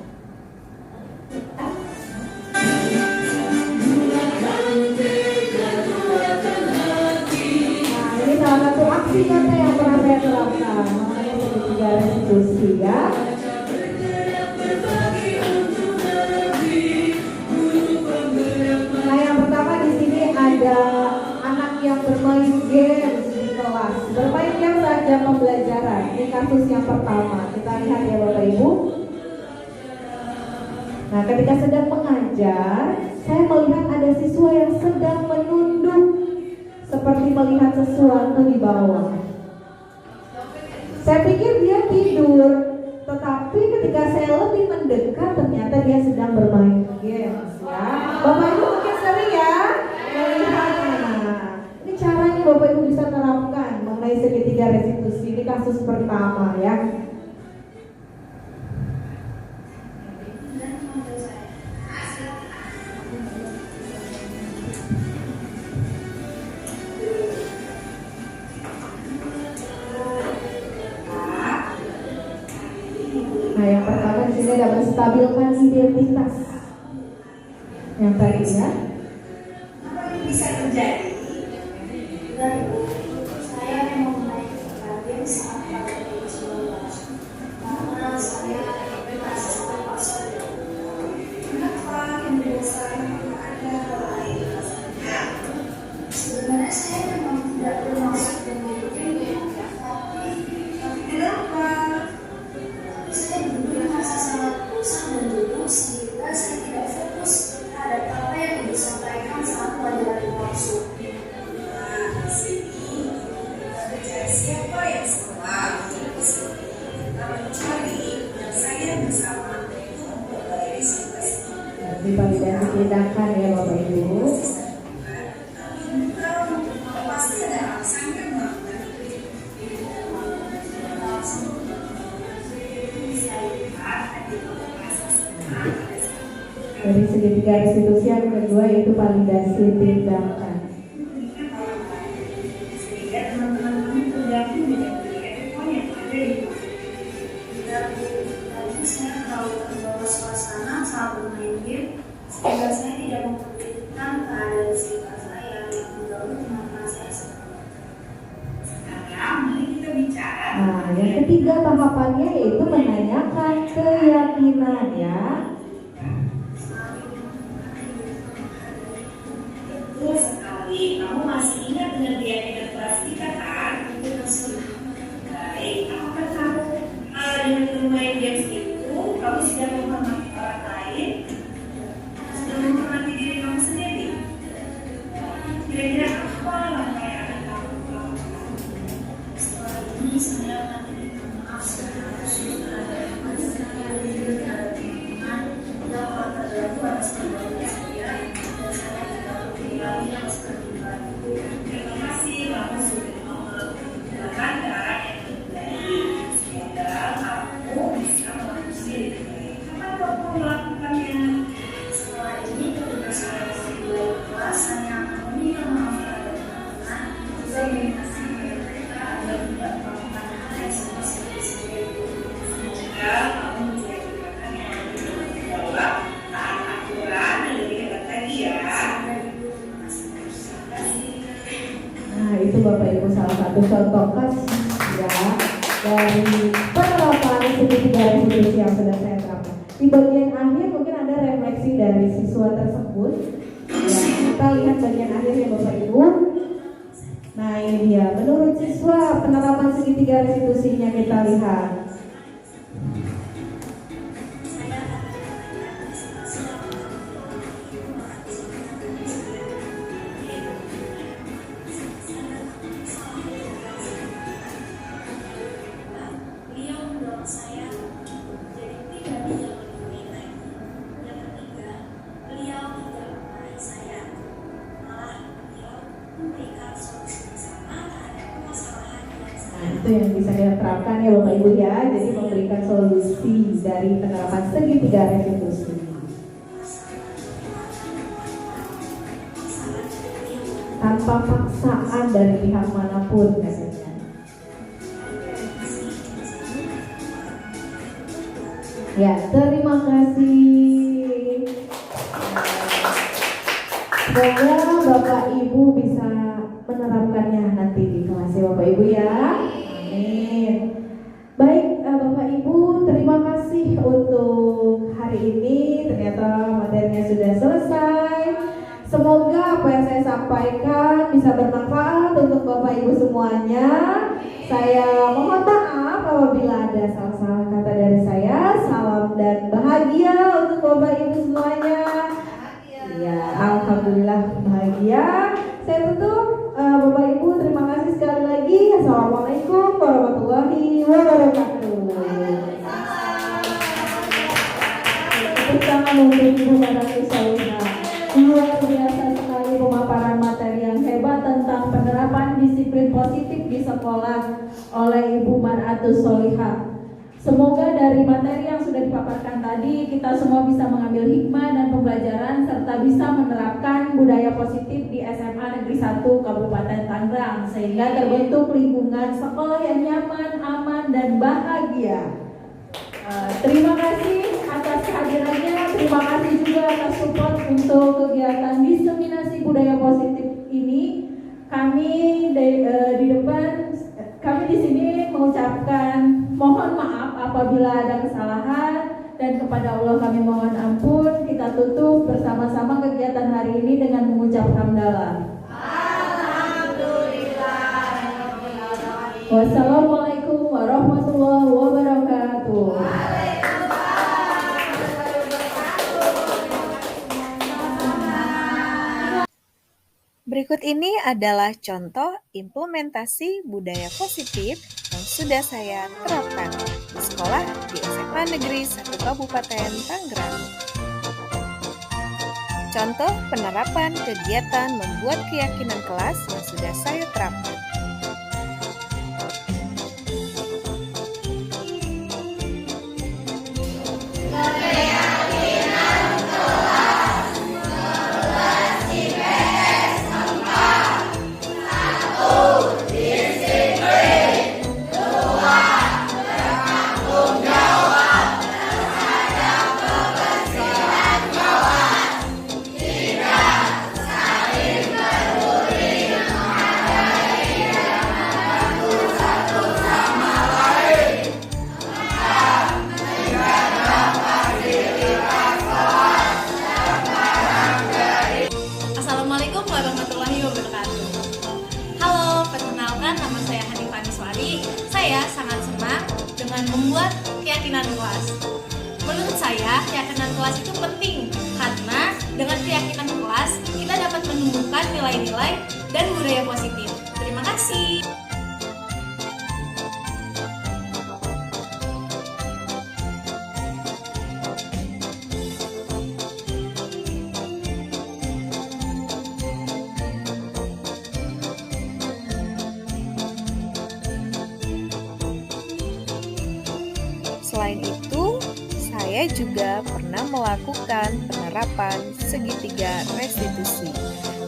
Nah ini salah satu aksi nyata yang pernah saya terapkan mengenai segitiga restitusi ya. pembelajaran. Ini kasus yang pertama. Kita lihat ya Bapak Ibu. Nah, ketika sedang mengajar, saya melihat ada siswa yang sedang menunduk seperti melihat sesuatu di bawah. Saya pikir dia tidur, tetapi ketika saya lebih mendekat ternyata dia sedang bermain games ya. Bapak Ibu mungkin sering ya melihatnya. Ini caranya Bapak Ibu bisa terapkan mengenai segitiga restitusi. Ini kasus pertama ya. Nah, yang pertama di sini adalah menstabilkan identitas. Yang tadi ya. Apa yang bisa terjadi? Dan saya memang naik ke saat pada 2019 karena saya merasa sangat paksa. Kenapa yang saya ada lain? Sebenarnya saya memang tidak bermaksud memiliki, tapi kenapa? Saya dulu merasa sangat bosan dan jenuh sehingga saya tidak fokus terhadap apa yang disampaikan saat pelajaran langsung. Nah, di sini kita mencari siapa yang salah. Di sini kita mencari yang saya bersama untuk memperbaiki situasi. Divalidasi tindakan ya Bapak Ibu. Pasti ada alasannya melakukan itu. Dari segitiga restitusi yang kedua yaitu validasi tindakan. Sehingga teman-teman tergabung dengan ekor yang ada di dan tadi saya terlalu terbawa suasana saat bermain game sehingga saya tidak memperhatikan keadaan sekitar saya yang mengganggu teman-teman saya semua. Sekarang mari kita bicara. Nah, yang ketiga tahapannya yaitu menanyakan keyakinan ya. Betul sekali. Kamu masih ingat dengan keyakinan plastika kan? Baik, apakah kamu dengan bermain games itu kamu sudah menghormati orang lain? Sudah menghormati diri kamu sendiri? Kira-kira apa langkah yang akan kamu lakukan? Setelah ini saya akan minta maaf secara khusus terhadap teman saya terhadap lingkungan yang telah terganggu atas perbuatan saya dan saya tidak berpikir yang seperti itu. Terima kasih kamu sudah mau melakukan cara yang terbaik sehingga kamu bisa melakukan diri. Kapan kamu melakukannya? Setelah ini ketika saya berdua kelas saya akan meminta maaf kepada teman-teman. Saya ingin kasih mereka agar tidak melakukan hal yang seperti itu. Semoga kamu menjadikan yang lebih bahwa taat aturan dan lebih hebat lagi ya. Nah, itu Bapak Ibu salah satu contoh kasus ya dari penerapan segitiga restitusi yang sudah saya terapkan. Di bagian akhir mungkin ada refleksi dari siswa tersebut. Ya, kita lihat bagian akhirnya Bapak Ibu. Nah, ini dia. Menurut siswa penerapan segitiga restitusinya kita lihat. Beliau mendorong saya menjadi pribadi yang lebih baik. Yang ketiga, beliau tidak memarahi saya, malah beliau memberikan solusi bersama terhadap permasalahan yang saya. Nah, itu yang bisa kita terapkan ya Bapak Ibu ya. Jadi memberikan solusi dari penerapan segitiga restitusi. Tanpa paksaan dari pihak manapun katanya. Ya, terima kasih. Semoga Bapak Ibu bisa menerapkannya nanti di kelas ya Bapak Ibu ya. Amin. Baik Bapak Ibu, terima kasih untuk hari ini. Ternyata materinya sudah selesai. Semoga apa yang saya sampaikan bisa bermanfaat untuk Bapak Ibu semuanya. Saya mohon maaf apabila ada salah-salah kata dari saya. Salam dan bahagia untuk Bapak Ibu semuanya. Ya, alhamdulillah bahagia. Saya tutup. Bapak Ibu terima kasih sekali lagi. Assalamualaikum warahmatullahi wabarakatuh. Tepuk tangan untuk Ibu Maratu Solihah. Luar biasa sekali pemaparan materi yang hebat tentang penerapan disiplin positif di sekolah oleh Ibu Maratu Solihah. Semoga dari materi yang sudah dipaparkan tadi kita semua bisa mengambil hikmah dan pembelajaran serta bisa menerapkan budaya positif di SMA Negeri 1 Kabupaten Tangerang sehingga terbentuk lingkungan sekolah yang nyaman, aman, dan bahagia. Terima kasih atas kehadirannya, terima kasih juga atas support untuk kegiatan diseminasi budaya positif ini. Kami di depan, kami di sini mengucapkan mohon maaf apabila ada kesalahan dan kepada Allah kami mohon ampun. Kita tutup bersama-sama kegiatan hari ini dengan mengucap hamdalah. Wassalamualaikum warahmatullahi wabarakatuh. Berikut ini adalah contoh implementasi budaya positif yang sudah saya terapkan di sekolah di SMA Negeri 1 Kabupaten Tangerang. Contoh penerapan kegiatan membuat keyakinan kelas yang sudah saya terapkan. Assalamualaikum warahmatullahi wabarakatuh. Halo, perkenalkan nama saya Hanifah Niswari. Saya sangat senang dengan membuat keyakinan kelas. Menurut saya, keyakinan kelas itu penting karena dengan keyakinan kelas kita dapat menumbuhkan nilai-nilai dan budaya positif. Terima kasih. Selain itu, saya juga pernah melakukan penerapan segitiga restitusi.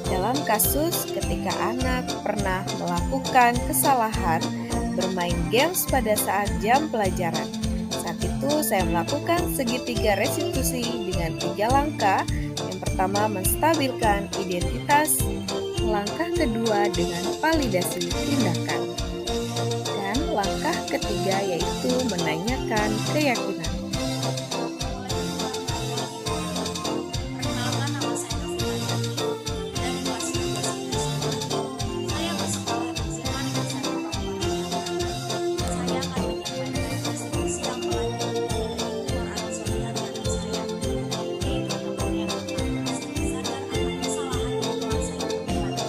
Dalam kasus ketika anak pernah melakukan kesalahan bermain games pada saat jam pelajaran. Saat itu saya melakukan segitiga restitusi dengan 3 langkah. Yang pertama menstabilkan identitas, langkah kedua dengan validasi tindakan. Dan langkah ketiga yaitu menanyakan keyakinan. Perkenalkan, nama saya Novita dari kelas 12. Saya bersekolah di SMA Negeri 1 Kabupaten. Saya akan menyampaikan restitusi yang telah dilakukan oleh Solihah dari saya. Yaitu yang pertama, saya sadar akan kesalahan yang telah saya lakukan.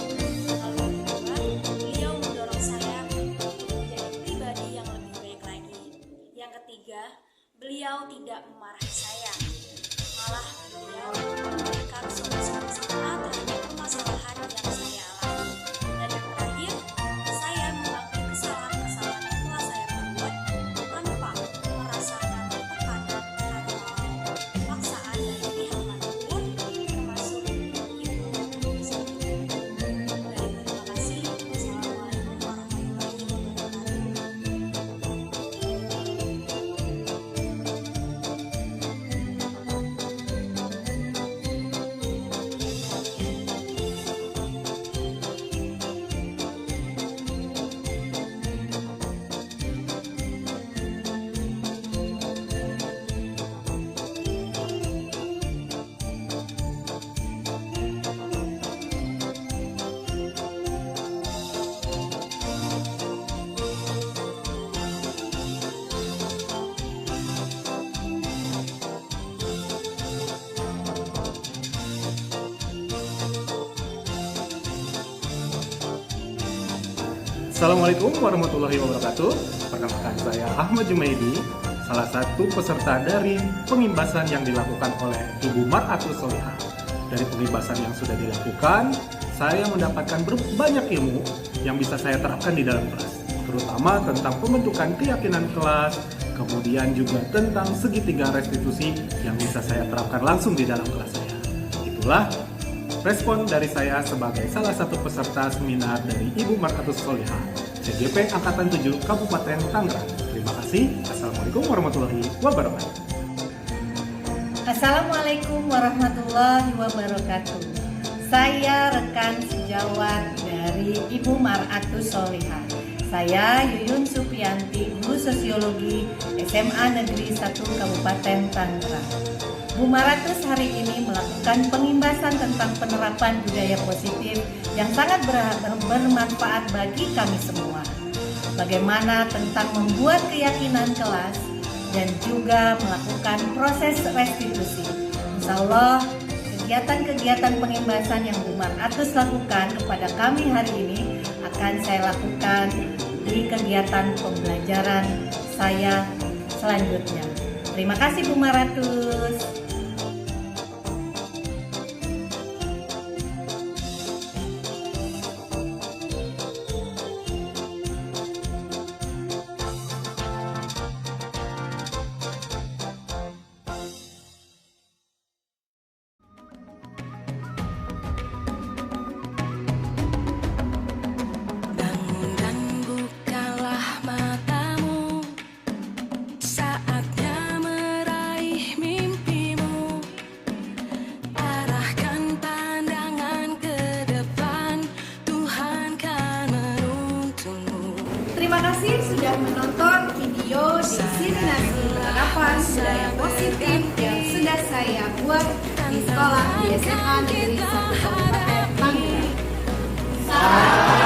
Lalu yang kedua, beliau mendorong saya untuk menjadi pribadi yang lebih baik lagi. Yang ketiga, beliau tidak memarahi saya, malah beliau memberikan solusi-solusi terhadap permasalahan yang saya alami. Dan yang terakhir, saya mengakui kesalahan-kesalahan yang telah saya perbuat tanpa merasakan tekanan atau paksaan dari pihak manapun, termasuk ibu sendiri. Baik, terima kasih. Wassalamualaikum warahmatullahi wabarakatuh. Assalamualaikum warahmatullahi wabarakatuh. Perkenalkan, saya Ahmad Jumaidi, salah satu peserta dari pengimbasan yang dilakukan oleh Ibu Mar'atus Solihah. Dari pengimbasan yang sudah dilakukan, saya mendapatkan banyak ilmu yang bisa saya terapkan di dalam kelas, terutama tentang pembentukan keyakinan kelas, kemudian juga tentang segitiga restitusi yang bisa saya terapkan langsung di dalam kelas saya. Itulah respon dari saya sebagai salah satu peserta seminar dari Ibu Mar'atus Solihah, CGP Angkatan 7 Kabupaten Tangerang. Terima kasih. Assalamualaikum warahmatullahi wabarakatuh. Assalamualaikum warahmatullahi wabarakatuh. Saya rekan sejawat dari Ibu Mar'atus Solihah. Saya Yuyun Supianti, guru sosiologi SMA Negeri 1 Kabupaten Tangerang. Bu Mar'atus hari ini melakukan pengimbasan tentang penerapan budaya positif yang sangat bermanfaat bagi kami semua. Bagaimana tentang membuat keyakinan kelas dan juga melakukan proses restitusi. Insya Allah kegiatan-kegiatan pengimbasan yang Bu Mar'atus lakukan kepada kami hari ini akan saya lakukan di kegiatan pembelajaran saya selanjutnya. Terima kasih Bu Mar'atus. Terima kasih sudah menonton video diseminasi penerapan budaya positif yang sudah saya buat di sekolah di SMA Negeri 1 Kabupaten Tangerang.